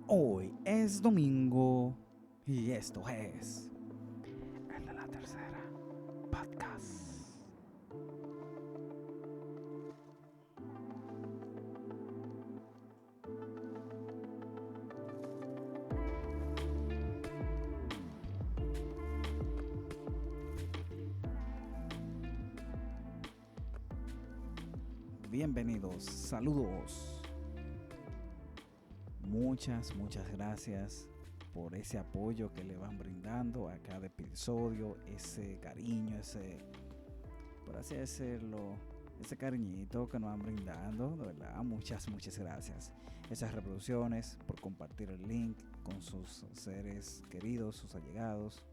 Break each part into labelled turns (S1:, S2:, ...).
S1: Hoy es domingo y esto es el de la tercera podcast. Bienvenidos, saludos. Muchas gracias por ese apoyo que le van brindando a cada episodio, ese cariño, por así decirlo, ese cariñito que nos van brindando, de verdad, muchas gracias. Esas reproducciones, por compartir el link con sus seres queridos, sus allegados.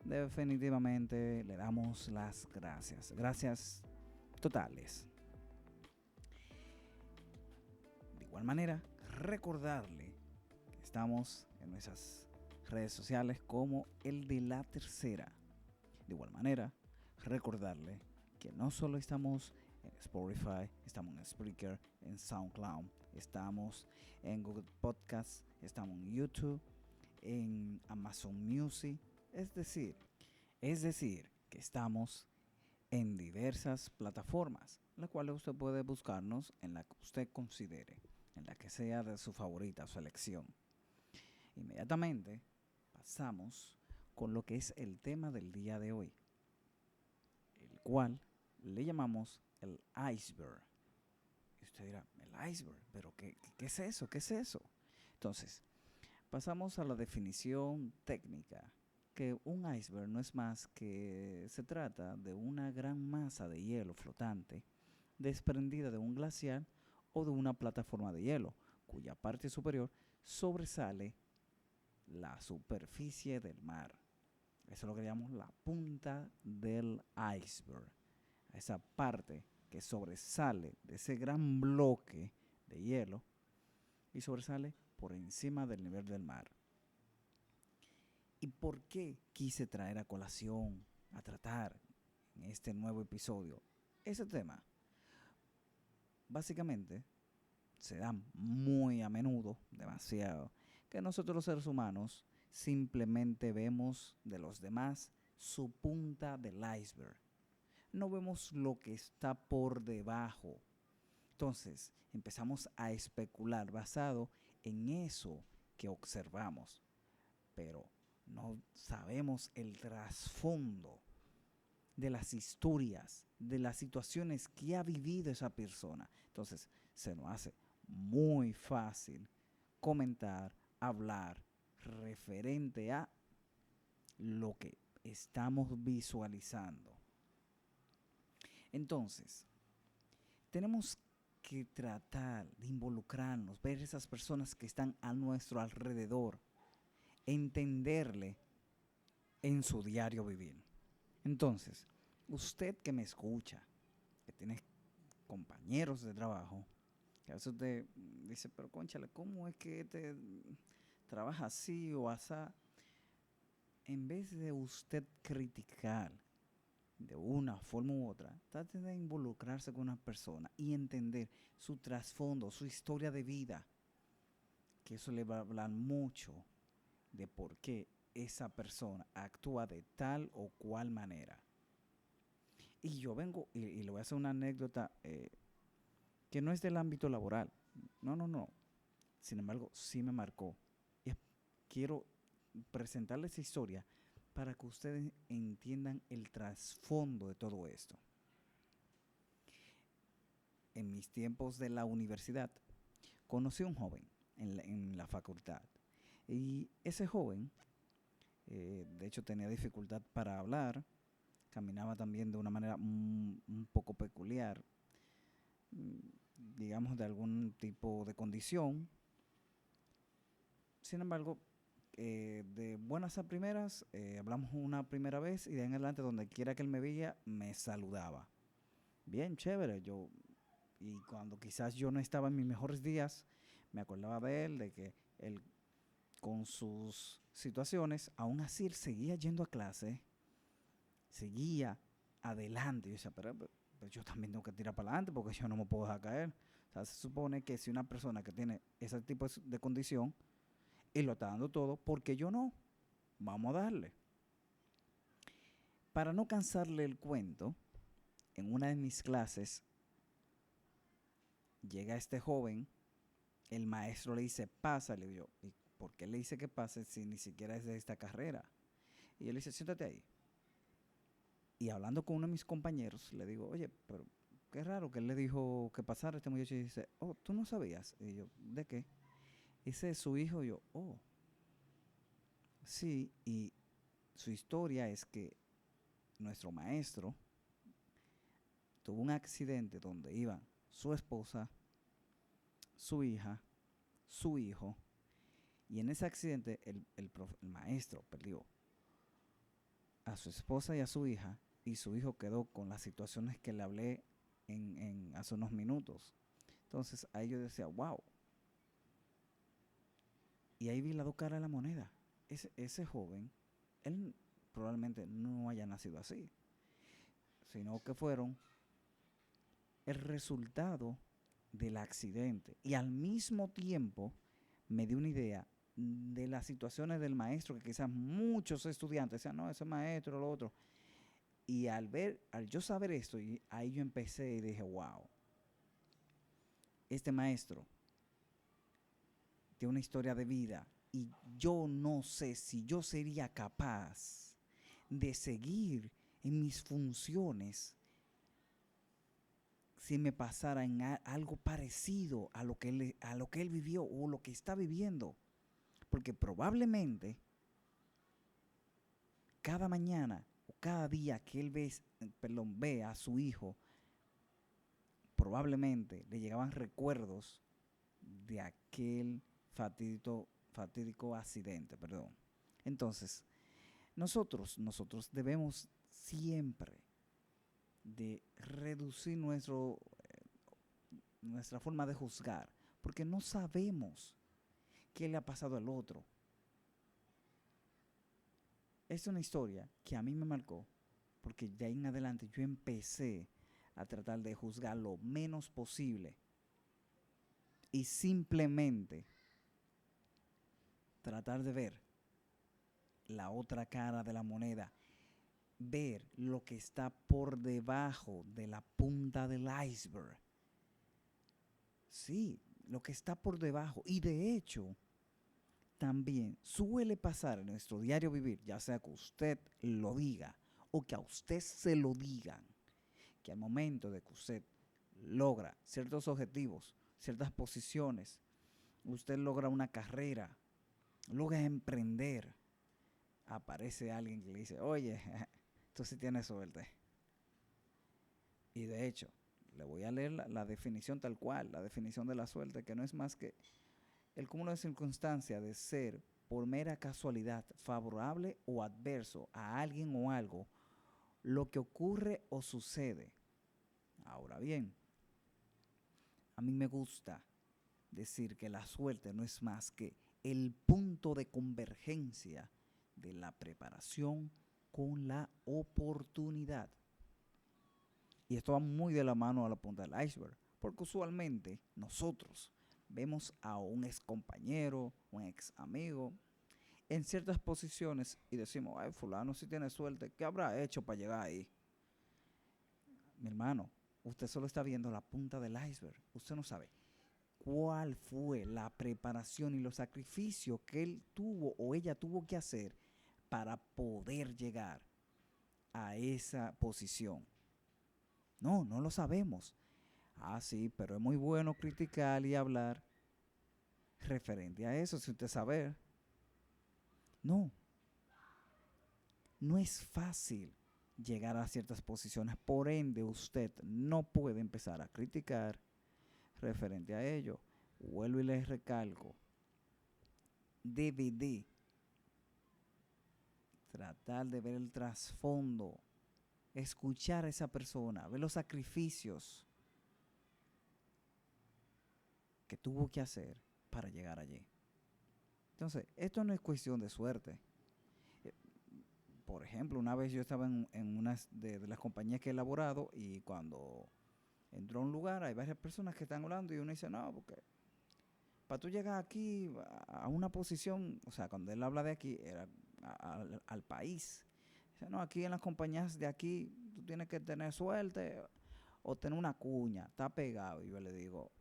S1: Definitivamente le damos las gracias. Gracias totales. De igual manera, recordarle que estamos en nuestras redes sociales como el de la tercera. De igual manera, recordarle que no solo estamos en Spotify, estamos en Spreaker, en SoundCloud, estamos en Google Podcasts, estamos en YouTube, en Amazon Music, es decir que estamos en diversas plataformas, las cuales usted puede buscarnos en la que usted considere, en la que sea de su favorita, su elección. Inmediatamente pasamos con lo que es el tema del día de hoy, el cual le llamamos el iceberg. Y usted dirá, el iceberg, pero ¿qué es eso? ¿Qué es eso? Entonces, pasamos a la definición técnica, que un iceberg no es más que se trata de una gran masa de hielo flotante desprendida de un glaciar o de una plataforma de hielo, cuya parte superior sobresale la superficie del mar. Eso es lo que llamamos la punta del iceberg. Esa parte que sobresale de ese gran bloque de hielo y sobresale por encima del nivel del mar. ¿Y por qué quise traer a colación, a tratar en este nuevo episodio ese tema? Básicamente, se da muy a menudo, demasiado, que nosotros los seres humanos simplemente vemos de los demás su punta del iceberg. No vemos lo que está por debajo. Entonces, empezamos a especular basado en eso que observamos, pero no sabemos el trasfondo de las historias, de las situaciones que ha vivido esa persona. Entonces, se nos hace muy fácil comentar, hablar referente a lo que estamos visualizando. Entonces, tenemos que tratar de involucrarnos, ver esas personas que están a nuestro alrededor, entenderle en su diario vivir. Entonces, usted que me escucha, que tiene compañeros de trabajo, que a veces usted dice, pero cónchale, ¿cómo es que este trabaja así o asá? En vez de usted criticar de una forma u otra, trate de involucrarse con una persona y entender su trasfondo, su historia de vida, que eso le va a hablar mucho de por qué esa persona actúa de tal o cual manera. Y yo vengo y le voy a hacer una anécdota que no es del ámbito laboral. No. Sin embargo, sí me marcó. Y quiero presentarles esa historia para que ustedes entiendan el trasfondo de todo esto. En mis tiempos de la universidad, conocí a un joven en la facultad. Y ese joven, de hecho, tenía dificultad para hablar, caminaba también de una manera un poco peculiar, digamos de algún tipo de condición. Sin embargo, de buenas a primeras, hablamos una primera vez y de ahí en adelante, donde quiera que él me veía, me saludaba. Bien, chévere. Y cuando quizás yo no estaba en mis mejores días, me acordaba de él, de que él con sus situaciones, aún así él seguía yendo a clase, seguía adelante. Yo decía, pero yo también tengo que tirar para adelante porque yo no me puedo dejar caer. O sea, se supone que si una persona que tiene ese tipo de condición y lo está dando todo, ¿por qué yo no? Vamos a darle. Para no cansarle el cuento, en una de mis clases llega este joven, el maestro le dice, pásale. Yo, ¿y por qué le dice que pase si ni siquiera es de esta carrera? Y él dice, siéntate ahí. Y hablando con uno de mis compañeros, le digo, oye, pero qué raro que él le dijo que pasara este muchacho. Y dice, oh, ¿tú no sabías? Y yo, ¿de qué? Ese es su hijo. Y yo, oh, sí. Y su historia es que nuestro maestro tuvo un accidente donde iban su esposa, su hija, su hijo. Y en ese accidente el maestro perdió a su esposa y a su hija. Y su hijo quedó con las situaciones que le hablé hace unos minutos. Entonces ahí yo decía, wow. Y ahí vi la dos caras de la moneda. Ese joven, él probablemente no haya nacido así, sino que fueron el resultado del accidente. Y al mismo tiempo me dio una idea de las situaciones del maestro, que quizás muchos estudiantes decían, no, ese maestro, lo otro. Y al yo saber esto, y ahí yo empecé y dije, wow, este maestro tiene una historia de vida y yo no sé si yo sería capaz de seguir en mis funciones si me pasara en algo parecido a lo que él vivió o lo que está viviendo. Porque probablemente cada mañana o cada día que él ve a su hijo, probablemente le llegaban recuerdos de aquel fatídico accidente. Perdón. Entonces, nosotros debemos siempre de reducir nuestra forma de juzgar, porque no sabemos qué le ha pasado al otro. Es una historia que a mí me marcó, porque de ahí en adelante yo empecé a tratar de juzgar lo menos posible y simplemente tratar de ver la otra cara de la moneda, ver lo que está por debajo de la punta del iceberg. Sí, lo que está por debajo. Y de hecho, también suele pasar en nuestro diario vivir, ya sea que usted lo diga o que a usted se lo digan, que al momento de que usted logra ciertos objetivos, ciertas posiciones, usted logra una carrera, logra emprender, aparece alguien que le dice, oye, tú sí tienes suerte. Y de hecho, le voy a leer la definición tal cual, la definición de la suerte, que no es más que el cúmulo de circunstancias de ser por mera casualidad favorable o adverso a alguien o algo, lo que ocurre o sucede. Ahora bien, a mí me gusta decir que la suerte no es más que el punto de convergencia de la preparación con la oportunidad. Y esto va muy de la mano a la punta del iceberg, porque usualmente nosotros vemos a un ex compañero, un ex amigo, en ciertas posiciones y decimos, ay, fulano sí tiene suerte, ¿qué habrá hecho para llegar ahí? Mi hermano, usted solo está viendo la punta del iceberg, usted no sabe cuál fue la preparación y los sacrificios que él tuvo o ella tuvo que hacer para poder llegar a esa posición. No, no lo sabemos. Ah, sí, pero es muy bueno criticar y hablar referente a eso, si usted sabe. No, no es fácil llegar a ciertas posiciones, por ende usted no puede empezar a criticar referente a ello. Vuelvo y les recalco, debe tratar de ver el trasfondo, escuchar a esa persona, ver los sacrificios que tuvo que hacer para llegar allí. Entonces, esto no es cuestión de suerte. Por ejemplo, una vez yo estaba en una de las compañías que he elaborado y cuando entró a un lugar, hay varias personas que están hablando y uno dice, no, porque para tú llegar aquí a una posición, o sea, cuando él habla de aquí, era al país. Dice, no, aquí en las compañías de aquí, tú tienes que tener suerte o tener una cuña, está pegado. Y yo le digo,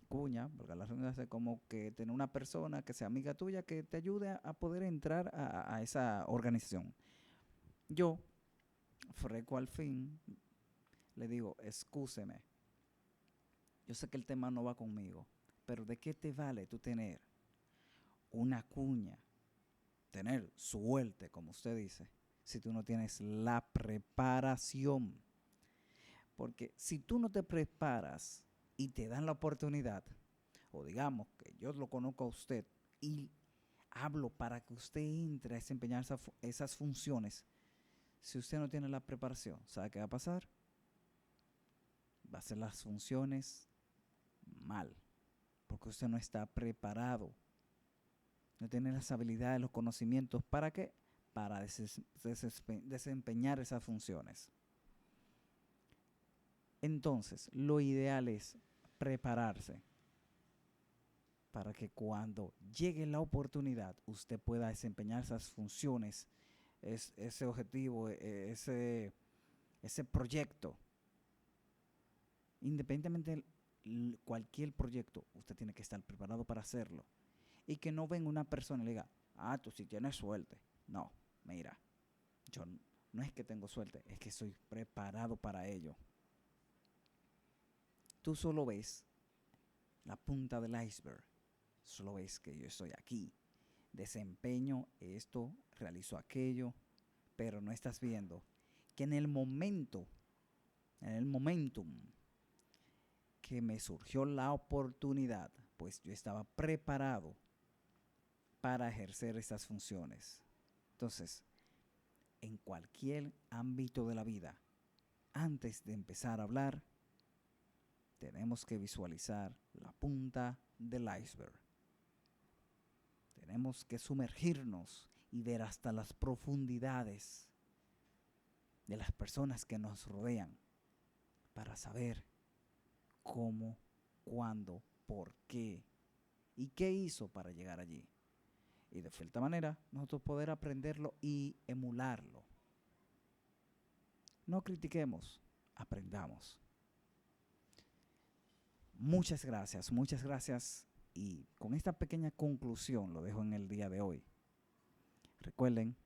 S1: cuña, porque la redundancia es como que tener una persona que sea amiga tuya que te ayude a poder entrar a esa organización. Yo, freco al fin, le digo, excúseme, yo sé que el tema no va conmigo, pero ¿de qué te vale tú tener una cuña, tener suerte, como usted dice, si tú no tienes la preparación? Porque si tú no te preparas y te dan la oportunidad, o digamos que yo lo conozco a usted y hablo para que usted entre a desempeñar esas funciones, si usted no tiene la preparación, ¿sabe qué va a pasar? Va a hacer las funciones mal, porque usted no está preparado, no tiene las habilidades, los conocimientos, ¿para qué? Para desempeñar esas funciones. Entonces, lo ideal es prepararse para que cuando llegue la oportunidad usted pueda desempeñar esas funciones, ese objetivo, ese proyecto. Independientemente de cualquier proyecto, usted tiene que estar preparado para hacerlo. Y que no venga una persona y le diga, tú sí tienes suerte. No, mira, yo no es que tengo suerte, es que estoy preparado para ello. Tú solo ves la punta del iceberg. Solo ves que yo estoy aquí, desempeño esto, realizo aquello, pero no estás viendo que en el momentum que me surgió la oportunidad, pues yo estaba preparado para ejercer esas funciones. Entonces, en cualquier ámbito de la vida, antes de empezar a hablar, tenemos que visualizar la punta del iceberg. Tenemos que sumergirnos y ver hasta las profundidades de las personas que nos rodean para saber cómo, cuándo, por qué y qué hizo para llegar allí. Y de cierta manera nosotros poder aprenderlo y emularlo. No critiquemos, aprendamos. Muchas gracias. Y con esta pequeña conclusión lo dejo en el día de hoy. Recuerden,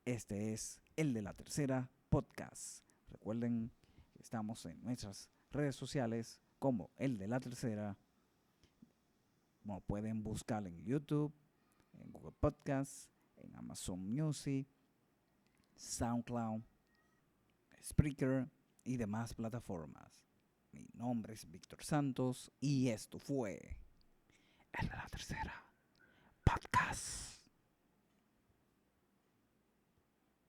S1: este es el de la tercera podcast. Recuerden que estamos en nuestras redes sociales como el de la tercera. Como pueden buscar en YouTube, en Google Podcasts, en Amazon Music, SoundCloud, Spreaker y demás plataformas. Mi nombre es Víctor Santos y esto fue el de la tercera podcast.